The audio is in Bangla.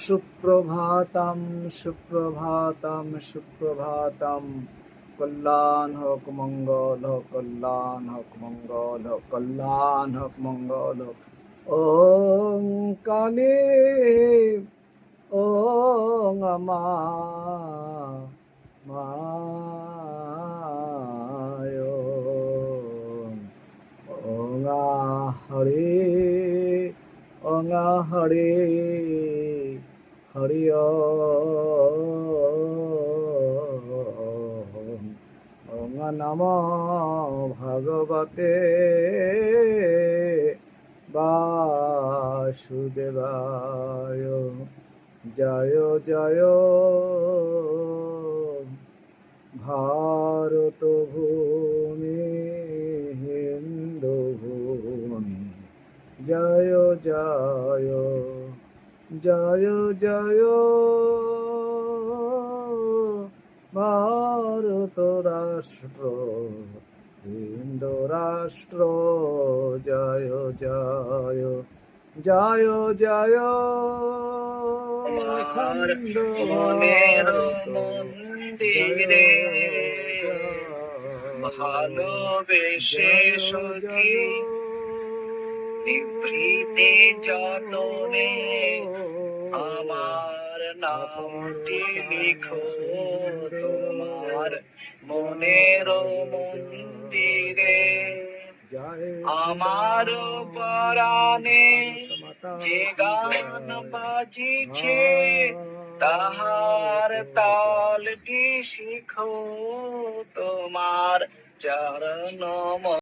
সুপ্রভাতম সুপ্রভাতম সুপ্রভাতম। কল্যাণ হোক মঙ্গল হোক, কল্যাণ হোক মঙ্গল হোক, কল্যাণ হোক মঙ্গল হোক। ওং কালী ওং আমা মায় ওং হরে ওং হরে হরি ওং নমো ভগবতে বাসুদেবায়। জয় জয় ভারত ভূমি হিন্দু ভূমি। জয় জয় জয় জয় ভারত রাষ্ট্র হিন্দু রাষ্ট্র। জয় জয় জয় জয় আমার মনের মন্দিরে ভালোবেসে সখী নিভৃতে যতনে আমার নামটি লিখো তোমার মনের মন্দিরে। আমার পরাণে যে গান বাজিছে তাহার তালটি শিখো তোমার চরণ